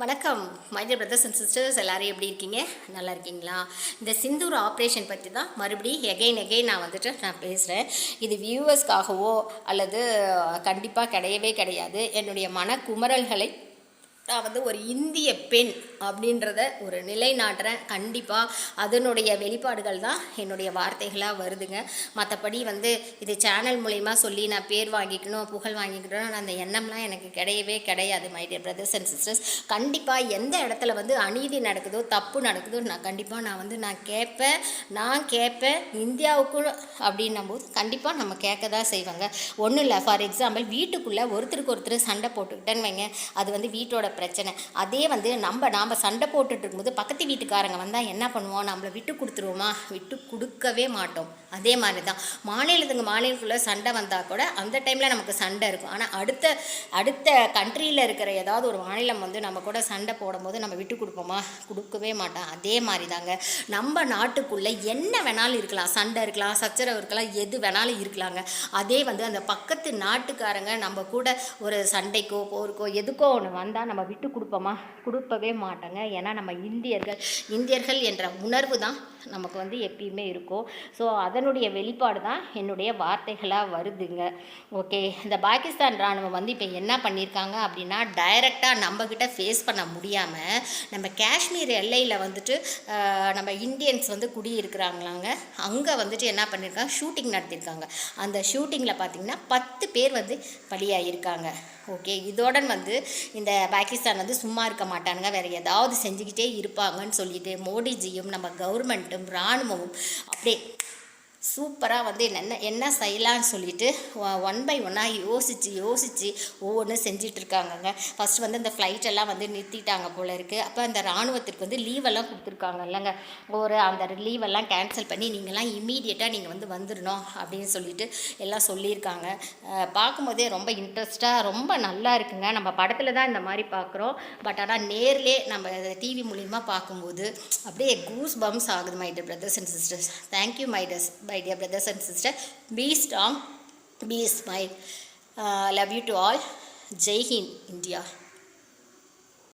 வணக்கம் my dear brothers and sisters, எல்லோரும் எப்படி இருக்கீங்க? நல்லா இருக்கீங்களா? இந்த சிந்தூர் ஆப்ரேஷன் பற்றி தான் மறுபடியும் எகைன் நான் பேசுகிறேன். இது வியூவர்ஸ்க்காகவோ அல்லது கண்டிப்பாக கிடையவே கிடையாது. என்னுடைய மனக்குமரல்களை நான் ஒரு இந்திய பெண் அப்படின்றத ஒரு நிலைநாட்டுறேன். கண்டிப்பாக அதனுடைய வெளிப்பாடுகள் தான் என்னுடைய வார்த்தைகளாக வருதுங்க. மற்றபடி இது சேனல் மூலயமா சொல்லி நான் பேர் வாங்கிக்கணும், புகழ் வாங்கிக்கணும், அந்த எண்ணம்லாம் எனக்கு கிடையவே கிடையாது. My dear brothers and sisters, கண்டிப்பாக எந்த இடத்துல அநீதி நடக்குதோ, தப்பு நடக்குதோ, நான் கேட்பேன். இந்தியாவுக்கு அப்படின்னும் போது கண்டிப்பாக நம்ம கேட்க தான் செய்வாங்க. ஒன்றும் இல்லை, ஃபார் எக்ஸாம்பிள் வீட்டுக்குள்ளே ஒருத்தருக்கு ஒருத்தர் சண்டை போட்டுக்கிட்டேன்னு வைங்க, அது வீட்டோட பிரச்சனை. அதே நாம் சண்டை போட்டுட்டு இருக்கும்போது பக்கத்து வீட்டுக்காரங்க வந்தால் என்ன பண்ணுவோம்? நம்மளை விட்டு கொடுத்துருவோமா? விட்டு கொடுக்கவே மாட்டோம். அதே மாதிரி தான் மாநிலத்துக்குள்ளே சண்டை வந்தால் கூட அந்த டைமில் நமக்கு சண்டை இருக்கும். ஆனால் அடுத்த கண்ட்ரியில் இருக்கிற ஏதாவது ஒரு மாநிலம் நம்ம கூட சண்டை போடும்போது நம்ம விட்டு கொடுப்போமா? கொடுக்கவே மாட்டோம். அதே மாதிரி தாங்க நம்ம நாட்டுக்குள்ளே என்ன வேணாலும் இருக்கலாம், சண்டை இருக்கலாம், சச்சரவு இருக்கலாம், எது வேணாலும் இருக்கலாங்க. அதே அந்த பக்கத்து நாட்டுக்காரங்க நம்ம கூட ஒரு சண்டைக்கோ போருக்கோ எதுக்கோ ஒன்று வந்தால் நம்ம விட்டு கொடுப்போமா? கொடுக்கவே மாட்டாங்க. ஏன்னா நம்ம இந்தியர்கள் என்ற உணர்வு தான் நமக்கு எப்பயுமே இருக்கும். ஸோ அதனுடைய வெளிப்பாடு தான் என்னுடைய வார்த்தைகளாக வருதுங்க. ஓகே, இந்த பாகிஸ்தான் இராணுவம் இப்போ என்ன பண்ணியிருக்காங்க அப்படின்னா, டைரெக்டாக நம்மக்கிட்ட ஃபேஸ் பண்ண முடியாமல் நம்ம காஷ்மீர் எல்லையில் நம்ம இந்தியன்ஸ் குடியிருக்கிறாங்களாங்க. அங்கே என்ன பண்ணியிருக்காங்க, ஷூட்டிங் நடத்தியிருக்காங்க. அந்த ஷூட்டிங்கில் பார்த்திங்கன்னா 10 பேர் பலியாகியிருக்காங்க. ஓகே, இதோடன் இந்த பாகிஸ்தான் சும்மா இருக்க மாட்டானுங்க, வேறு ஏதாவது செஞ்சுக்கிட்டே இருப்பாங்கன்னு சொல்லிட்டு மோடிஜியும் நம்ம கவர்மெண்ட்டும் இராணுவமும் அப்படியே சூப்பராக என்ன செய்யலான்னு சொல்லிட்டு ஒன் பை ஒன்னாக யோசித்து ஒவ்வொன்றும் செஞ்சிட்ருக்காங்கங்க. ஃபஸ்ட்டு இந்த ஃப்ளைட்டெல்லாம் நிறுத்திட்டாங்க போல இருக்குது. அப்போ அந்த இராணுவத்திற்கு லீவெல்லாம் கொடுத்துருக்காங்க இல்லைங்க. அந்த லீவெல்லாம் கேன்சல் பண்ணி நீங்கள்லாம் இம்மீடியட்டாக நீங்கள் வந்துடணும் அப்படின்னு சொல்லிட்டு எல்லாம் சொல்லியிருக்காங்க. பார்க்கும்போதே ரொம்ப இன்ட்ரெஸ்ட்டாக ரொம்ப நல்லா இருக்குங்க. நம்ம படத்தில் தான் இந்த மாதிரி பார்க்குறோம், பட் ஆனால் நேர்லே நம்ம டிவி மூலிமா பார்க்கும்போது அப்படியே கூஸ் பம்ஸ் ஆகுது. My dear brothers and sisters, thank you my dear brothers and sisters. Be strong, be smile. Love you to all. Jai Hind, India.